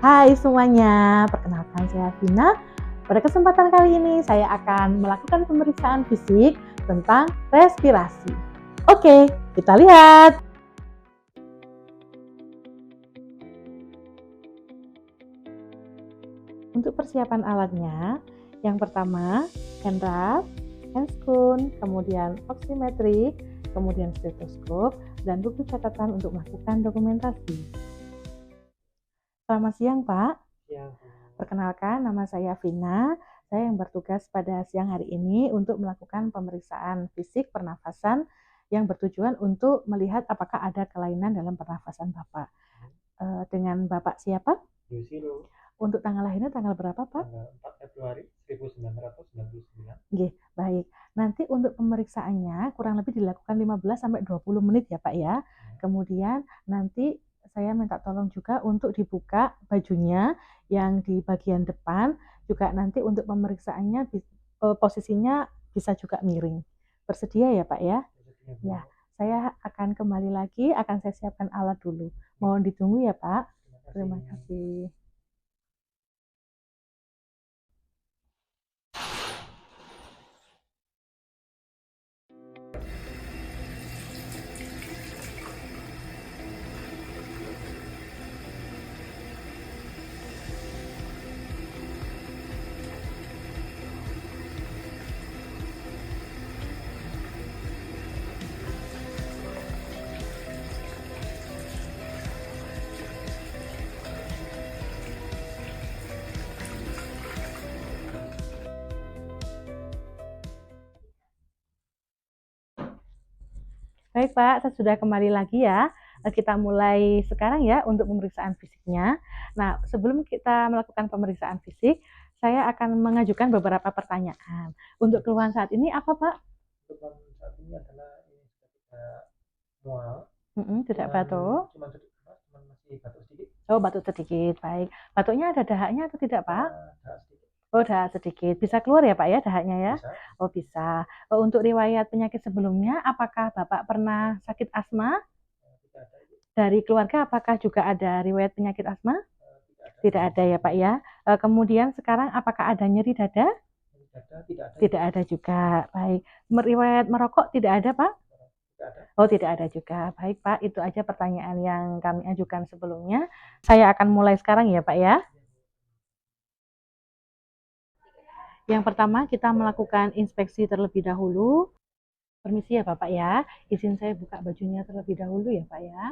Hai semuanya, perkenalkan saya Vina. Pada kesempatan kali ini saya akan melakukan pemeriksaan fisik tentang respirasi. Oke, kita lihat. Untuk persiapan alatnya, yang pertama hand rub, handscoon, kemudian oximetrik, kemudian stetoskop, dan buku catatan untuk melakukan dokumentasi. Selamat siang, Pak. Siang. Perkenalkan, nama saya Vina. Saya yang bertugas pada siang hari ini untuk melakukan pemeriksaan fisik pernafasan yang bertujuan untuk melihat apakah ada kelainan dalam pernafasan Bapak. Dengan Bapak siapa? Yusilo. Untuk tanggal lahirnya tanggal berapa, Pak? Tanggal 4 Februari 1999. Oke, baik. Nanti untuk pemeriksaannya kurang lebih dilakukan 15-20 menit ya, Pak ya. Kemudian nanti saya minta tolong juga untuk dibuka bajunya yang di bagian depan, juga nanti untuk pemeriksaannya posisinya bisa juga miring. Bersedia ya, Pak ya? Ya, saya akan kembali lagi, akan saya siapkan alat dulu. Mohon ditunggu ya, Pak. Terima kasih. Baik Pak, saya sudah kembali lagi ya. Kita mulai sekarang ya untuk pemeriksaan fisiknya. Nah, sebelum kita melakukan pemeriksaan fisik, saya akan mengajukan beberapa pertanyaan. Untuk keluhan saat ini apa Pak? Keluhan saat ini adalah tidak mual. Tidak batuk. Cuma masih batuk sedikit. Oh, batuk sedikit. Baik. Batuknya ada dahaknya atau tidak Pak? Dahak sedikit. Oh, dahak sedikit. Bisa keluar ya Pak ya dahaknya ya? Bisa. Oh, bisa. Untuk riwayat penyakit sebelumnya, apakah Bapak pernah sakit asma? Tidak ada. Dari keluarga apakah juga ada riwayat penyakit asma? Tidak ada ya Pak ya. Kemudian sekarang apakah ada nyeri dada? Tidak ada juga. Baik. Riwayat merokok tidak ada Pak? Tidak ada. Oh tidak ada juga. Baik Pak, itu aja pertanyaan yang kami ajukan sebelumnya. Saya akan mulai sekarang ya Pak ya. Yang pertama kita melakukan inspeksi terlebih dahulu. Permisi ya Bapak ya, izin saya buka bajunya terlebih dahulu ya Pak ya.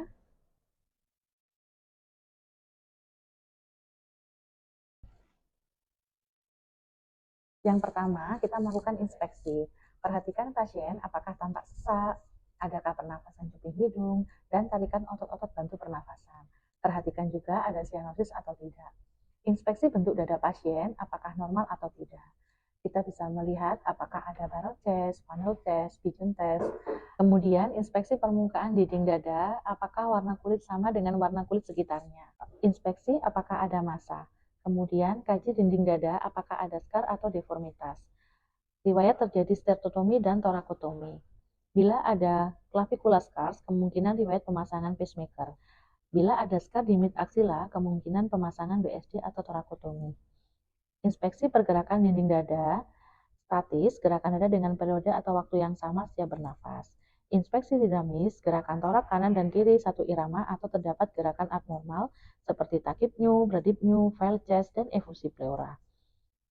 Yang pertama, kita melakukan inspeksi. Perhatikan pasien apakah tampak sesak, adakah pernafasan cuping hidung, dan tarikan otot-otot bantu pernafasan. Perhatikan juga ada sianosis atau tidak. Inspeksi bentuk dada pasien, apakah normal atau tidak. Kita bisa melihat apakah ada barrel chest, funnel chest, pigeon chest. Kemudian inspeksi permukaan dinding dada, apakah warna kulit sama dengan warna kulit sekitarnya. Inspeksi apakah ada massa. Kemudian kaji dinding dada apakah ada scar atau deformitas. Riwayat terjadi stertotomi dan torakotomi. Bila ada clavicular scars, kemungkinan riwayat pemasangan pacemaker. Bila ada scar di mid axilla, kemungkinan pemasangan BSD atau torakotomi. Inspeksi pergerakan dinding dada, statis, gerakan dada dengan periode atau waktu yang sama setiap bernafas. Inspeksi dinamis, gerakan torak kanan dan kiri satu irama atau terdapat gerakan abnormal seperti takipneu, bradipneu, fail chest, dan efusi pleura.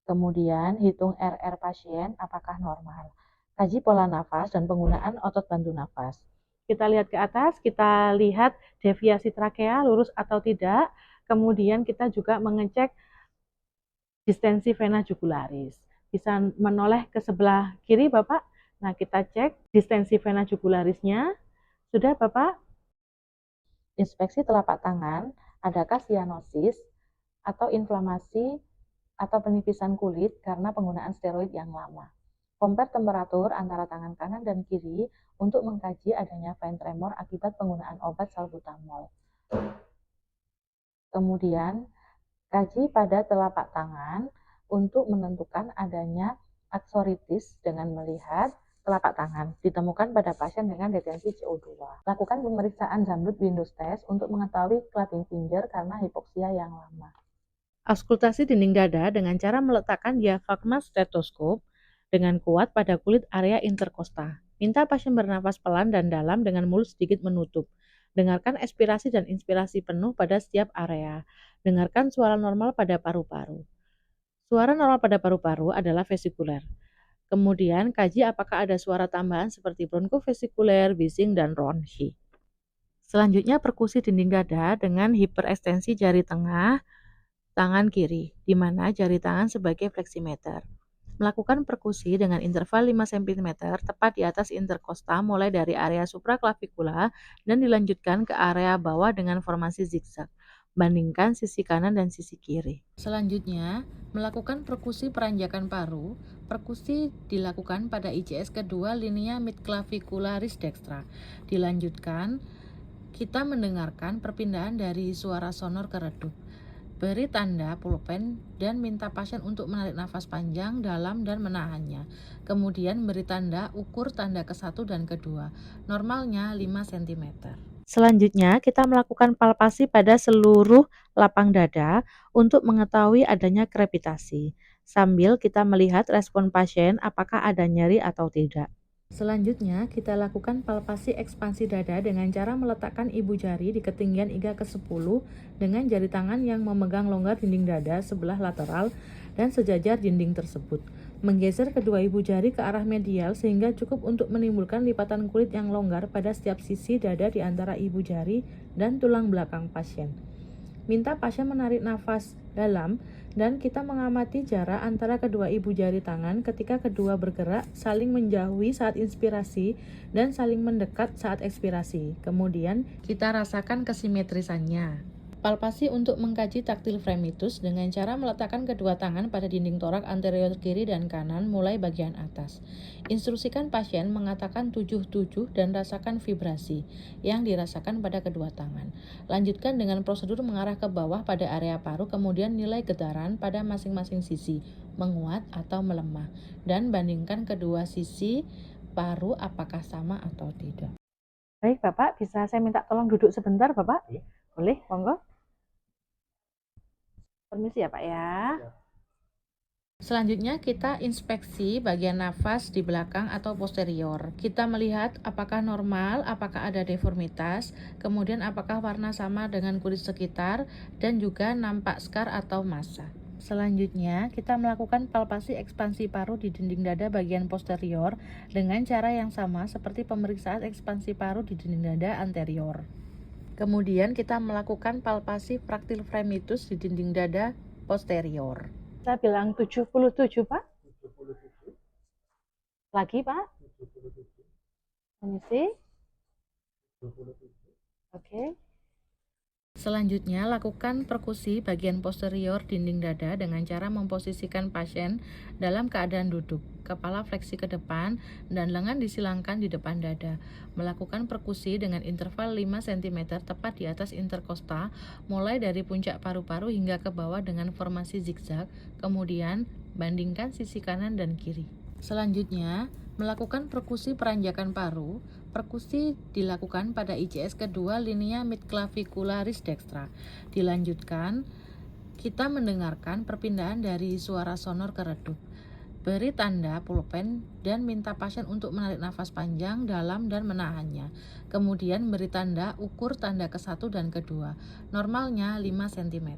Kemudian hitung RR pasien apakah normal. Kaji pola nafas dan penggunaan otot bantu nafas. Kita lihat ke atas, kita lihat deviasi trakea lurus atau tidak. Kemudian kita juga mengecek distensi vena jugularis. Bisa menoleh ke sebelah kiri Bapak. Nah, kita cek distensi vena jugularisnya. Sudah Bapak? Inspeksi telapak tangan, adakah sianosis atau inflamasi atau penipisan kulit karena penggunaan steroid yang lama. Compare temperatur antara tangan kanan dan kiri untuk mengkaji adanya vein tremor akibat penggunaan obat salbutamol. Kemudian, kaji pada telapak tangan untuk menentukan adanya aksoritis dengan melihat telapak tangan ditemukan pada pasien dengan detensi CO2. Lakukan pemeriksaan Zumbrud Windows Test untuk mengetahui clapping finger karena hipoksia yang lama. Auskultasi dinding dada dengan cara meletakkan diafragma stetoskop dengan kuat pada kulit area interkosta. Minta pasien bernafas pelan dan dalam dengan mulut sedikit menutup. Dengarkan ekspirasi dan inspirasi penuh pada setiap area. Dengarkan suara normal pada paru-paru. Suara normal pada paru-paru adalah vesikuler. Kemudian kaji apakah ada suara tambahan seperti bronkofesikuler, bising, dan ronchi. Selanjutnya perkusi dinding dada dengan hiperekstensi jari tengah, tangan kiri, di mana jari tangan sebagai fleksimeter. Melakukan perkusi dengan interval 5 cm tepat di atas interkosta mulai dari area supraklavikula dan dilanjutkan ke area bawah dengan formasi zigzag. Bandingkan sisi kanan dan sisi kiri. Selanjutnya, melakukan perkusi peranjakan paru. Perkusi dilakukan pada ICS kedua linea midclavicularis dextra. Dilanjutkan, kita mendengarkan perpindahan dari suara sonor ke redup. Beri tanda pulpen dan minta pasien untuk menarik nafas panjang, dalam, dan menahannya. Kemudian beri tanda ukur tanda ke-1 dan kedua. Normalnya 5 cm. Selanjutnya, kita melakukan palpasi pada seluruh lapang dada untuk mengetahui adanya krepitasi. Sambil kita melihat respon pasien apakah ada nyeri atau tidak. Selanjutnya, kita lakukan palpasi ekspansi dada dengan cara meletakkan ibu jari di ketinggian iga ke-10 dengan jari tangan yang memegang longgar dinding dada sebelah lateral dan sejajar dinding tersebut. Menggeser kedua ibu jari ke arah medial sehingga cukup untuk menimbulkan lipatan kulit yang longgar pada setiap sisi dada di antara ibu jari dan tulang belakang pasien. Minta pasien menarik nafas dalam dan kita mengamati jarak antara kedua ibu jari tangan ketika kedua bergerak saling menjauhi saat inspirasi dan saling mendekat saat ekspirasi. Kemudian kita rasakan kesimetrisannya. Palpasi untuk mengkaji taktil fremitus dengan cara meletakkan kedua tangan pada dinding torak anterior kiri dan kanan mulai bagian atas. Instruksikan pasien mengatakan 77 dan rasakan vibrasi yang dirasakan pada kedua tangan. Lanjutkan dengan prosedur mengarah ke bawah pada area paru, kemudian nilai getaran pada masing-masing sisi, menguat atau melemah, dan bandingkan kedua sisi paru apakah sama atau tidak. Baik Bapak, bisa saya minta tolong duduk sebentar Bapak? Boleh, monggo. Permisi ya Pak ya. Selanjutnya kita inspeksi bagian nafas di belakang atau posterior. Kita melihat apakah normal, apakah ada deformitas, kemudian apakah warna sama dengan kulit sekitar, dan juga nampak skar atau massa. Selanjutnya, kita melakukan palpasi ekspansi paru di dinding dada bagian posterior dengan cara yang sama seperti pemeriksaan ekspansi paru di dinding dada anterior. Kemudian kita melakukan palpasi fraktil fremitus di dinding dada posterior. Saya bilang 77 Pak. 77. Lagi Pak. 77. Permisi. 77. Oke. Selanjutnya, lakukan perkusi bagian posterior dinding dada dengan cara memposisikan pasien dalam keadaan duduk, kepala fleksi ke depan, dan lengan disilangkan di depan dada. Melakukan perkusi dengan interval 5 cm tepat di atas interkosta, mulai dari puncak paru-paru hingga ke bawah dengan formasi zigzag, kemudian bandingkan sisi kanan dan kiri. Selanjutnya, melakukan perkusi peranjakan paru. Perkusi dilakukan pada ICS kedua linea midclavicularis dextra. Dilanjutkan, kita mendengarkan perpindahan dari suara sonor ke redup. Beri tanda pulpen dan minta pasien untuk menarik nafas panjang, dalam, dan menahannya. Kemudian beri tanda ukur tanda ke-1 dan kedua. Normalnya 5 cm.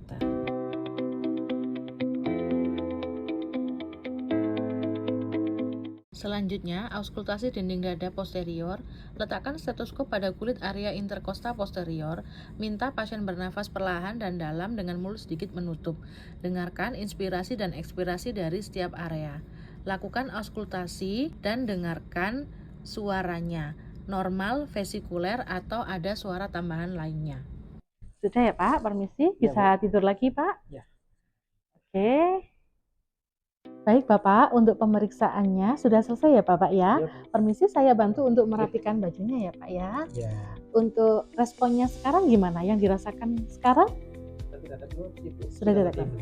Selanjutnya, auskultasi dinding dada posterior. Letakkan stetoskop pada kulit area interkosta posterior. Minta pasien bernafas perlahan dan dalam dengan mulut sedikit menutup. Dengarkan inspirasi dan ekspirasi dari setiap area. Lakukan auskultasi dan dengarkan suaranya, normal, vesikuler, atau ada suara tambahan lainnya. Sudah ya Pak, permisi. Bisa tidur lagi Pak? Ya. Oke. Baik Bapak, untuk pemeriksaannya sudah selesai ya Bapak ya. Permisi saya bantu untuk merapikan bajunya ya Pak ya. Ya. Untuk responnya sekarang gimana? Yang dirasakan sekarang? Sudah dirasakan.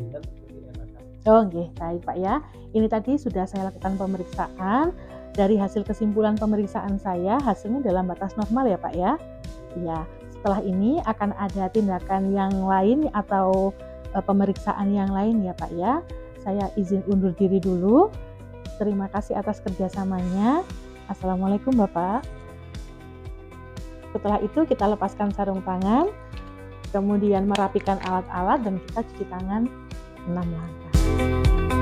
Oh nggih, baik Pak ya. Ini tadi sudah saya lakukan pemeriksaan. Dari hasil kesimpulan pemeriksaan saya, hasilnya dalam batas normal ya Pak ya. Ya, setelah ini akan ada tindakan yang lain atau pemeriksaan yang lain ya Pak ya. Saya izin undur diri dulu. Terima kasih atas kerjasamanya. Assalamualaikum Bapak. Setelah itu kita lepaskan sarung tangan, kemudian merapikan alat-alat dan kita cuci tangan 6 langkah.